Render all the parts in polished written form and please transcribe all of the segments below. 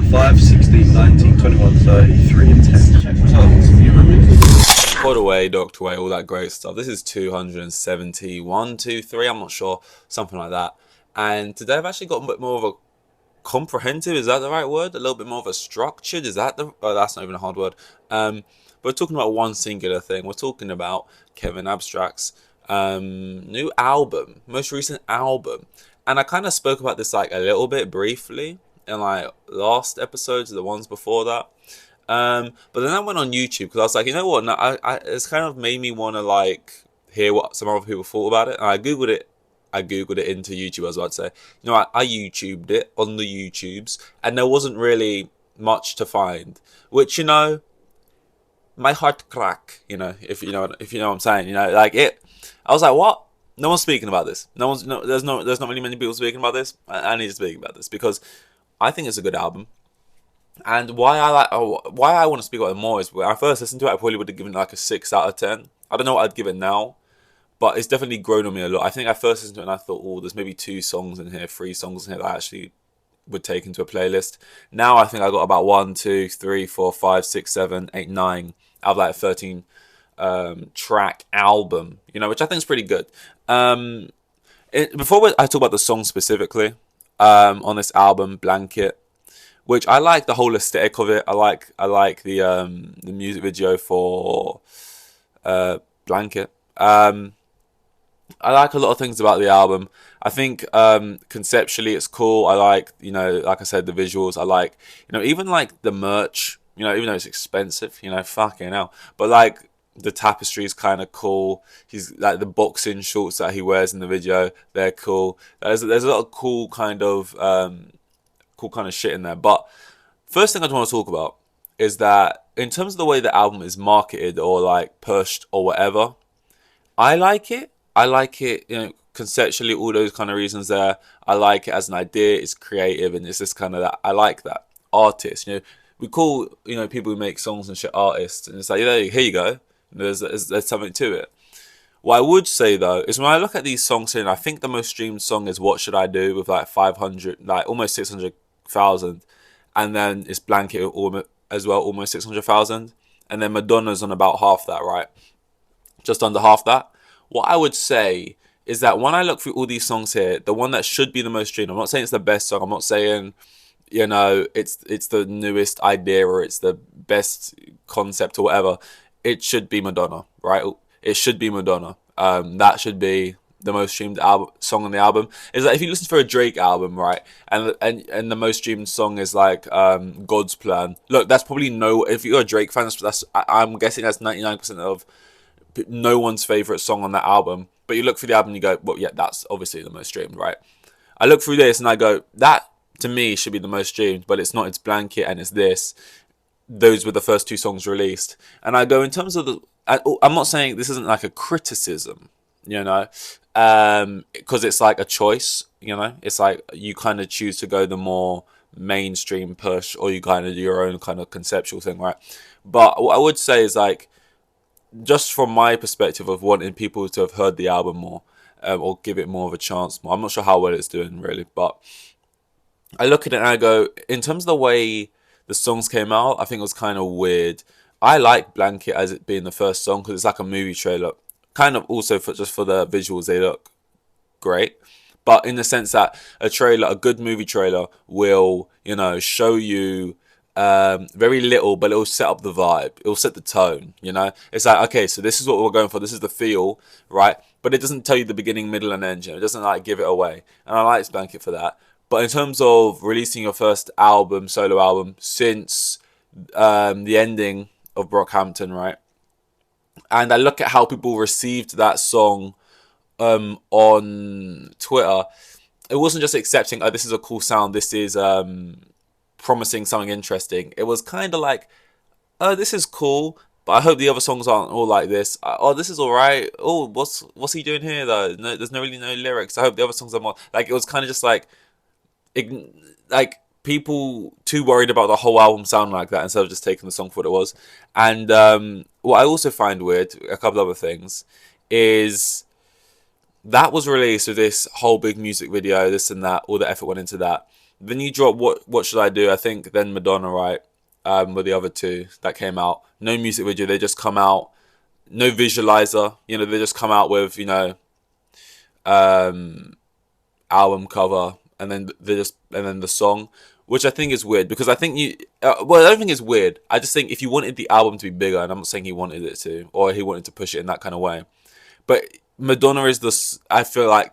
5, 16, 19, 21, 33, and 10. Check results. You remember? Put away, docked away, all that great stuff. This is 271, 2, 3, I'm not sure, something like that. And today I've actually got a bit more of a comprehensive, is that the right word? A little bit more of a structured, is that the, oh, that's not even a hard word. But we're talking about one singular thing. We're talking about Kevin Abstract's new album, most recent album. And I kind of spoke about this like a little bit briefly in like last episodes, the ones before that. But then I went on YouTube because I was like, you know what? No, it's kind of made me want to like hear what some other people thought about it. And I googled it. I googled it into YouTube. I was about to say, you know, I YouTubed it on the YouTubes, and there wasn't really much to find. Which, you know, my heart crack. You know, if you know what I'm saying. You know, like it. I was like, what? No one's speaking about this. There's not really many people speaking about this. I need to speak about this because I think it's a good album. And why I want to speak about it more is when I first listened to it, I probably would have given it like a 6 out of 10. I don't know what I'd give it now, but it's definitely grown on me a lot. I think I first listened to it and I thought, oh, there's maybe 2 songs in here, 3 songs in here that I actually would take into a playlist. Now I think I got about 1, 2, 3, 4, 5, 6, 7, 8, 9 out of like a 13 track album, you know, which I think is pretty good. I talk about the song specifically on this album, Blanket, which I like the whole aesthetic of it. I like the music video for Blanket. I like a lot of things about the album. I think conceptually it's cool. I like, you know, like I said, the visuals. I like, you know, even like the merch, you know, even though it's expensive, you know, fucking hell. But like the tapestry is kind of cool. He's like the boxing shorts that he wears in the video, they're cool. There's a lot of cool kind of shit in there. But first thing I want to talk about is that in terms of the way the album is marketed or like pushed or whatever, I like it. I like it, you know, conceptually, all those kind of reasons there. I like it as an idea. It's creative, and it's just kind of that. I like that artist. You know, we call, you know, people who make songs and shit artists, and it's like, you know, here you go. There's something to it. What I would say though is when I look at these songs here, and I think the most streamed song is "What Should I Do" with like 500, like almost 600,000, and then it's "Blanket" as well, almost 600,000, and then Madonna's on about half that, right? Just under half that. What I would say is that when I look through all these songs here, the one that should be the most streamed, I'm not saying it's the best song, I'm not saying, you know, it's the newest idea or it's the best concept or whatever. It should be Madonna, right? It should be Madonna. That should be the most streamed song on the album. Is that if you listen for a Drake album, right, and the most streamed song is like God's Plan. Look, that's probably if you're a Drake fan, I'm guessing that's 99% of no one's favorite song on that album. But you look through the album and you go, well, yeah, that's obviously the most streamed, right? I look through this and I go, that to me should be the most streamed, but it's not. It's Blanket and it's this. Those were the first 2 songs released. And I go, in terms of I'm not saying this isn't like a criticism, you know, because it's like a choice, you know, it's like you kind of choose to go the more mainstream push or you kind of do your own kind of conceptual thing, right? But what I would say is like, just from my perspective of wanting people to have heard the album more or give it more of a chance more. I'm not sure how well it's doing really, but I look at it and I go, in terms of the way the songs came out, I think it was kind of weird. I like Blanket as it being the first song because it's like a movie trailer. Kind of also for the visuals, they look great. But in the sense that a good movie trailer will, you know, show you very little, but it'll set up the vibe. It'll set the tone, you know? It's like, okay, so this is what we're going for. This is the feel, right? But it doesn't tell you the beginning, middle, and end. You know? It doesn't, like, give it away. And I like Blanket for that. But in terms of releasing your first album, solo album, since the ending of Brockhampton, right? And I look at how people received that song on Twitter. It wasn't just accepting, oh, this is a cool sound. This is promising something interesting. It was kind of like, oh, this is cool, but I hope the other songs aren't all like this. Oh, this is alright. Oh, what's he doing here though? No, there's really no lyrics. I hope the other songs are more like. It was kind of just like people too worried about the whole album sounding like that instead of just taking the song for what it was. And what I also find weird, a couple other things, is that was released with this whole big music video, this and that, all the effort went into that. then you drop what should I do? I think then Madonna, right? Were the other two that came out. No music video. They just come out. No visualizer. You know, they just come out with, you know, album cover, and then the song, which I think is weird, because I think well, I don't think it's weird. I just think if you wanted the album to be bigger, and I'm not saying he wanted it to, or he wanted to push it in that kind of way, but Madonna is I feel like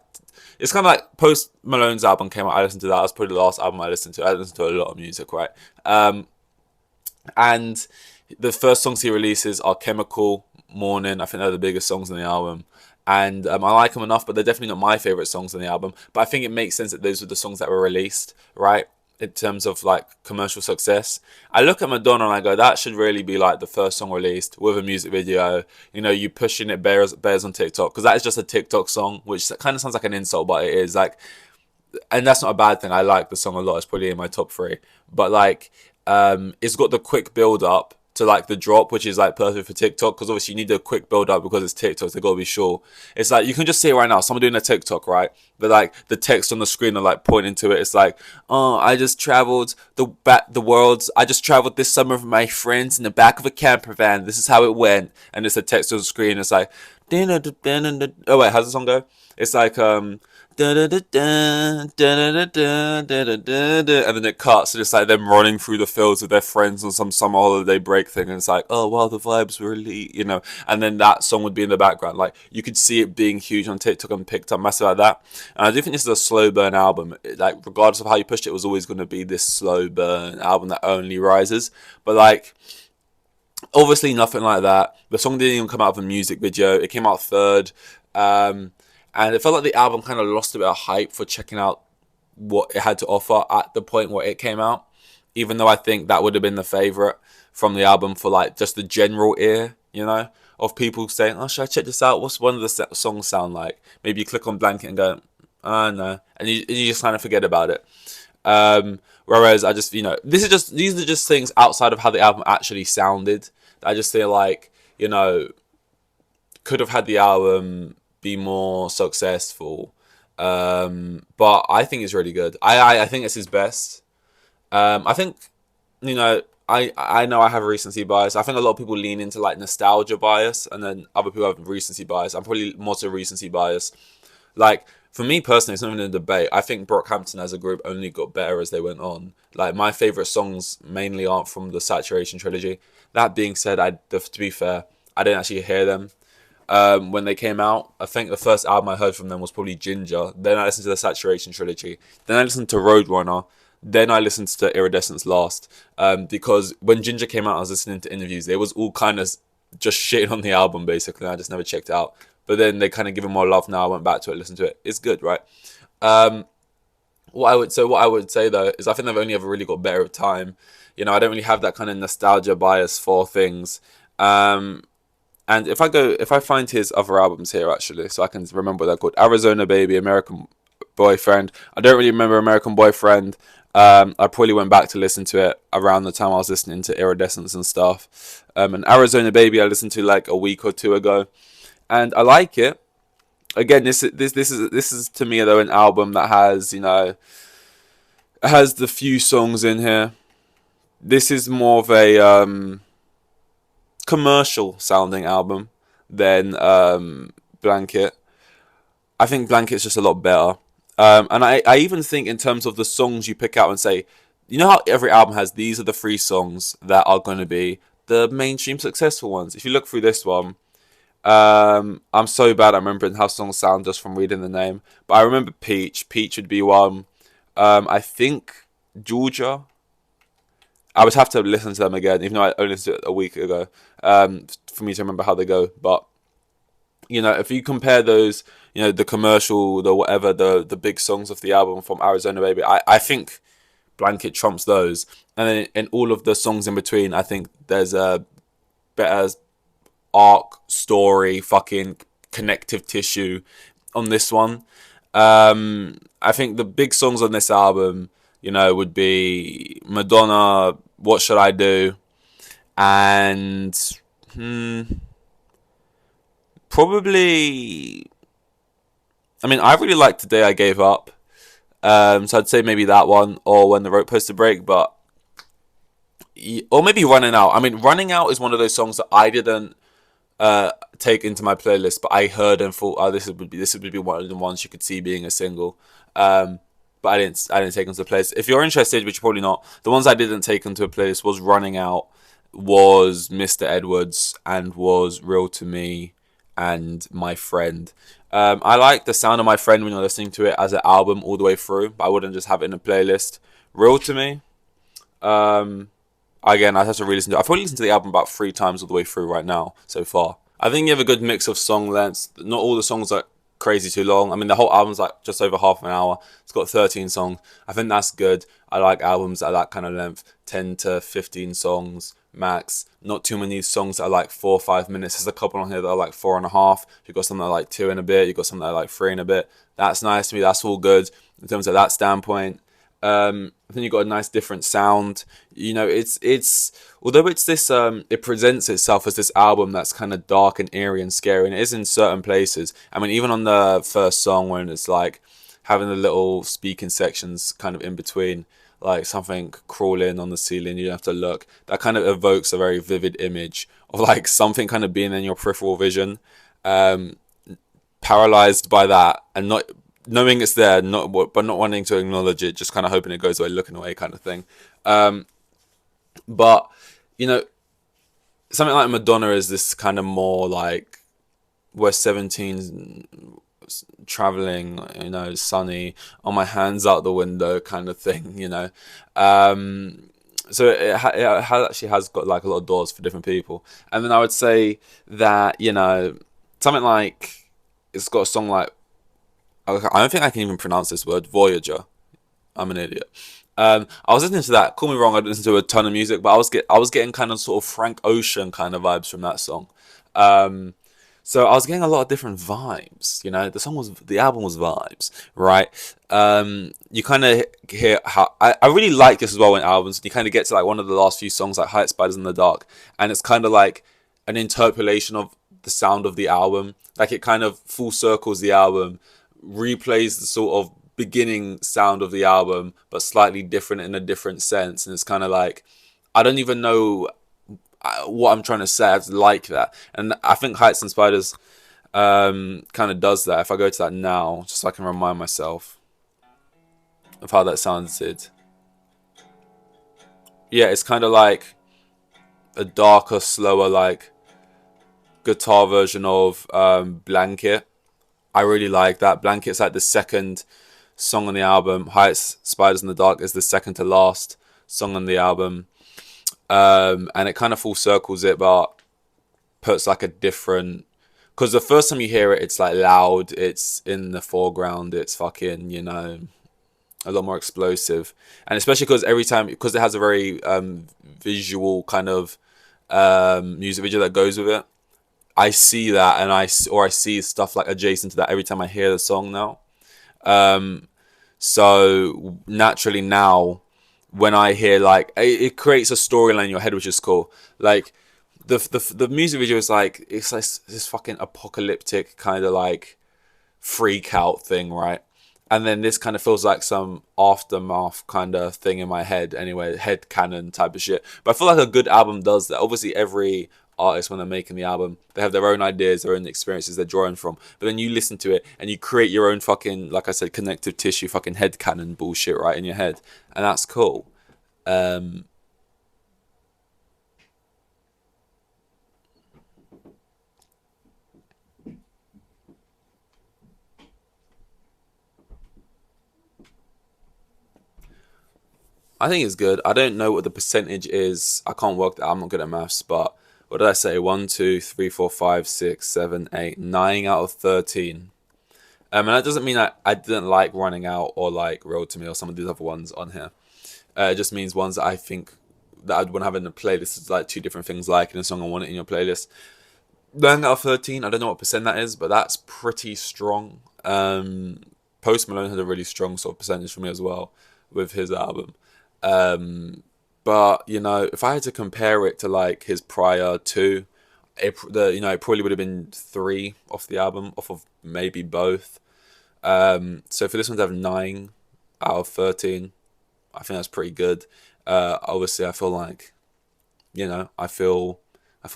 it's kind of like Post Malone's album came out. I listened to that. That was probably the last album I listened to. I listened to a lot of music, right? And the first songs he releases are Chemical, Morning. I think they're the biggest songs on the album. And I like them enough, but they're definitely not my favorite songs on the album. But I think it makes sense that those were the songs that were released, right? In terms of like commercial success. I look at Madonna and I go, that should really be like the first song released with a music video. You know, you pushing it bears on TikTok, because that is just a TikTok song, which kind of sounds like an insult, but it is like, and that's not a bad thing. I like the song a lot. It's probably in my top 3. But like, it's got the quick build up to like the drop, which is like perfect for TikTok, because obviously you need a quick build up because it's TikTok. They gotta be sure. It's like you can just see it right now. Someone doing a TikTok, right? But like the text on the screen are like pointing to it. It's like, oh, I just traveled the world. I just traveled this summer with my friends in the back of a camper van. This is how it went. And it's a text on the screen. It's like, oh wait, how's the song go? It's like and then it cuts, and it's like them running through the fields with their friends on some summer holiday break thing, and it's like, oh wow, the vibes were really, you know, and then that song would be in the background. Like you could see it being huge on TikTok and picked up massive like that. And I do think this is a slow burn album. Like regardless of how you pushed it, it was always going to be this slow burn album that only rises. But like, obviously nothing like that. The song didn't even come out of a music video. It came out third. And it felt like the album kind of lost a bit of hype for checking out what it had to offer at the point where it came out. Even though I think that would have been the favourite from the album for like just the general ear, you know, of people saying, oh, should I check this out? What's one of the songs sound like? Maybe you click on Blanket and go, oh no. And you just kind of forget about it. Whereas I just, you know, these are just things outside of how the album actually sounded. I just feel like, you know, could have had the album be more successful, but I think it's really good. I think it's his best. I think, you know, I know I have a recency bias. I think a lot of people lean into like nostalgia bias, and then other people have recency bias. I'm probably more to recency bias. Like for me personally, it's not even a debate. I think Brockhampton as a group only got better as they went on. Like my favorite songs mainly aren't from the Saturation trilogy. That being said, to be fair, I didn't actually hear them when they came out. I think the first album I heard from them was probably Ginger. Then I listened to the Saturation trilogy. Then I listened to Roadrunner. Then I listened to Iridescence last. Because when Ginger came out, I was listening to interviews. It was all kind of just shitting on the album, basically. I just never checked it out. But then they kind of give it more love now. I went back to it, listened to it. It's good, right? What I would say though is I think they've only ever really got better with time. You know, I don't really have that kind of nostalgia bias for things. And if I find his other albums here actually, so I can remember what they're called: Arizona Baby, American Boyfriend. I don't really remember American Boyfriend. I probably went back to listen to it around the time I was listening to Iridescence and stuff. And Arizona Baby I listened to like a week or two ago, and I like it. Again, this is to me though an album that has, you know, has the few songs in here. This is more of a commercial sounding album than Blanket. I think Blanket's just a lot better. And I even think in terms of the songs you pick out and say, you know how every album has, these are the 3 songs that are going to be the mainstream successful ones. If you look through this one, I'm so bad at remembering how songs sound just from reading the name. But I remember Peach. Peach would be one. I think Georgia. I would have to listen to them again, even though I only listened to it a week ago, for me to remember how they go. But, you know, if you compare those, you know, the commercial, the whatever, the big songs of the album from Arizona Baby, I think Blanket trumps those. And then in all of the songs in between, I think there's a better arc, story, fucking connective tissue on this one. I think the big songs on this album, you know, would be Madonna, What Should I Do? And probably, I mean, I really like Today I Gave Up. So I'd say maybe that one or When the Rope Posed to Break, but or maybe Running Out. I mean, Running Out is one of those songs that I didn't take into my playlist, but I heard and thought, oh, this would be one of the ones you could see being a single. But I didn't take them to the playlist. If you're interested, which you're probably not, the ones I didn't take into a playlist was Running Out, was Mr. Edwards, and was Real to Me, and My Friend. I like the sound of My Friend when you're listening to it as an album all the way through, but I wouldn't just have it in a playlist. Real to Me, again, I have to re-listen to it. I've probably listened to the album about 3 times all the way through right now so far. I think you have a good mix of song lengths. Not all the songs are crazy too long. I mean, the whole album's like just over half an hour. It's got 13 songs. I think that's good. I like albums at that kind of length, 10 to 15 songs max. Not too many songs that are like 4 or 5 minutes. There's a couple on here that are like 4.5. You've got some that are like 2 and a bit. You've got some that are like 3 and a bit. That's nice to me. That's all good in terms of that standpoint. I think you've got a nice different sound. You know, it's although it's this it presents itself as this album that's kind of dark and eerie and scary, and it is in certain places. I mean, even on the first song when it's like having the little speaking sections kind of in between, like something crawling on the ceiling, you have to look. That kind of evokes a very vivid image of like something kind of being in your peripheral vision, paralyzed by that and not knowing it's there, but not wanting to acknowledge it, just kind of hoping it goes away, looking away, kind of thing. But you know, something like Madonna is this kind of more like we're 17, traveling, you know, sunny, on my hands out the window, kind of thing, you know. So actually has got like a lot of doors for different people. And then I would say that, you know, something like it's got a song like, I don't think I can even pronounce this word, Voyager. I'm an idiot. I was listening to that. Call me wrong. I listened to a ton of music, but I was getting kind of sort of Frank Ocean kind of vibes from that song. So I was getting a lot of different vibes. You know, the album was vibes, right? You kind of hear how I really like this as well in albums. You kind of get to like one of the last few songs, like Hyatt Spiders in the Dark, and it's kind of like an interpolation of the sound of the album. Like it kind of full circles the album, replays the sort of beginning sound of the album, but slightly different in a different sense. And it's kind of like, I don't even know what I'm trying to say. I just like that. And I think Heights and Spiders kind of does that. If I go to that now, just so I can remind myself of how that sounded. Yeah, it's kind of like a darker, slower, like guitar version of Blanket. I really like that. Blanket's like the second song on the album. Heights, Spiders in the Dark is the second to last song on the album. And it kind of full circles it, but puts like a different... Because the first time you hear it, it's like loud. It's in the foreground. It's fucking, you know, a lot more explosive. And especially because every time... Because it has a very visual kind of music video that goes with it. I see that, and I see stuff like adjacent to that every time I hear the song now. So naturally now, when I hear like it creates a storyline in your head, which is cool. Like the music video is like it's like this fucking apocalyptic kind of like freak out thing, right? And then this kind of feels like some aftermath kind of thing in my head. Anyway, head canon type of shit. But I feel like a good album does that. Obviously, every artist, when they're making the album, they have their own ideas, their own experiences they're drawing from. But then you listen to it and you create your own fucking, like I said, connective tissue, fucking head canon bullshit right in your head. And that's cool. I think it's good. I don't know what the percentage is. I can't work that. I'm not good at maths, but what did I say? 1, 2, 3, 4, 5, 6, 7, 8, 9 out of 13. And that doesn't mean I didn't like Running Out or like Road to Me or some of these other ones on here. It just means ones that I think that I'd want to have in a playlist is like two different things like in a song I want it in your playlist. 9 out of 13, I don't know what percent that is, but that's pretty strong. Post Malone had a really strong sort of percentage for me as well with his album. But you know, if I had to compare it to like his prior two, it probably would have been 3 off the album, off of maybe both. So for this one to have 9, out of 13. I think that's pretty good. Obviously, I feel like, I feel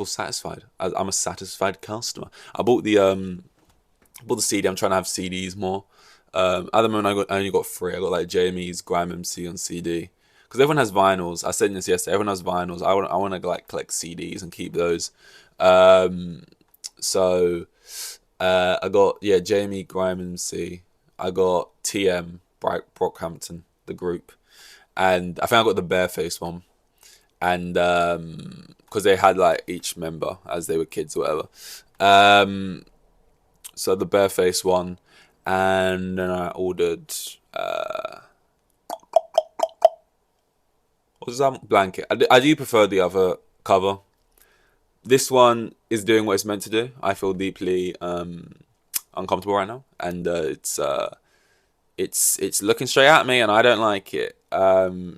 satisfied. I'm a satisfied customer. I bought the CD. I'm trying to have CDs more. At the moment, I only got 3. I got like Jamie's Grime MC on CD. Because everyone has vinyls. I said this yesterday. Everyone has vinyls. I want to like collect CDs and keep those. So I got Jamie Grime MC. I got TM Brockhampton, the group, and I think I got the Bareface one. And because they had like each member as they were kids or whatever. So the Bareface one, and then I ordered what was that? Blanket. I do prefer the other cover. This one is doing what it's meant to do. I feel deeply uncomfortable right now, and it's looking straight at me, and I don't like it.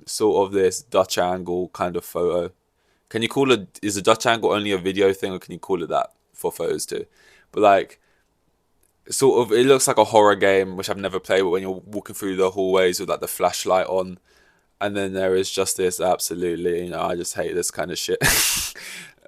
Sort of this Dutch angle kind of photo. Can you call it? Is a Dutch angle only a video thing, or can you call it that for photos too? But like, sort of, it looks like a horror game, which I've never played. But when you're walking through the hallways with like the flashlight on, and then there is just this absolutely, I just hate this kind of shit.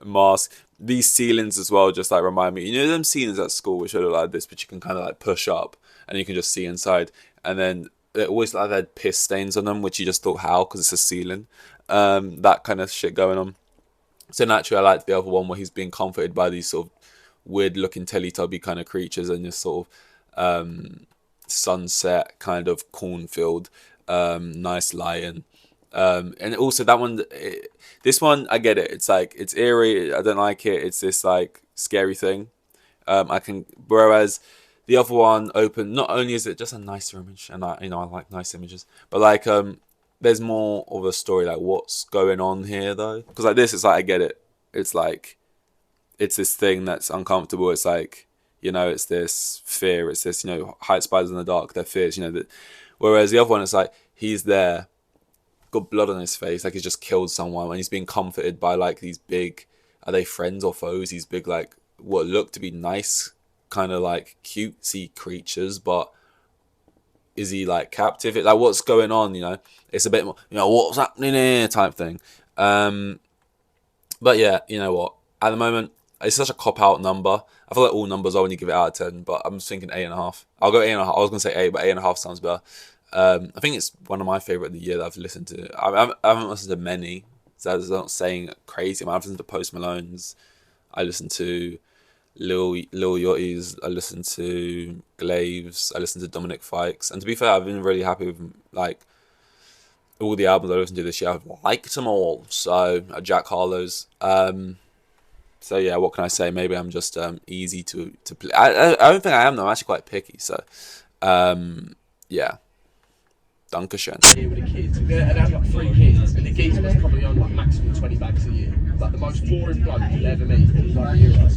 Mask. These ceilings as well just like remind me, them ceilings at school which are like this, but you can kind of like push up and you can just see inside, and then it always like had piss stains on them, which you just thought how, because it's a ceiling. That kind of shit going on. So naturally I like the other one where he's being comforted by these sort of weird looking Teletubby kind of creatures, and this sort of sunset kind of cornfield, nice lion. And also that one, this one, I get it. It's like, it's eerie. I don't like it. It's this like scary thing. Whereas the other one open, not only is it just a nicer image, and I like nice images, but like, there's more of a story, like what's going on here though. Because like this, it's like, I get it. It's like, it's this thing that's uncomfortable. It's like, it's this fear. It's this, hide spiders in the dark. They're fears, that. Whereas the other one, it's like, he's there, got blood on his face, like he's just killed someone, and he's being comforted by like these big, are they friends or foes? These big, like what look to be nice, kind of like cutesy creatures, but is he like captive? Like what's going on? It's a bit more, what's happening here type thing. But yeah, you know what? At the moment, it's such a cop-out number. I feel like all numbers are when you give it out of 10, but I'm just thinking 8.5. I'll go 8.5. I was gonna say 8, but 8.5 sounds better. I think it's one of my favorite of the year that I've listened to. I haven't listened to many, so that's not saying crazy. I've listened to Post Malone's. I listened to Lil Yachty's. I listened to Glaves. I listened to Dominic Fikes. And to be fair, I've been really happy with like all the albums I listened to this year. I've liked them all. So Jack Harlow's. So yeah, what can I say? Maybe I'm just easy to play. I don't think I am though. I'm actually quite picky. So yeah. Dankeschön. Here with the kids, and they had like 3 kids, and the geezer was probably on like maximum 20 bags a year. Like the most boring bloke you'll ever meet. He was like a hero.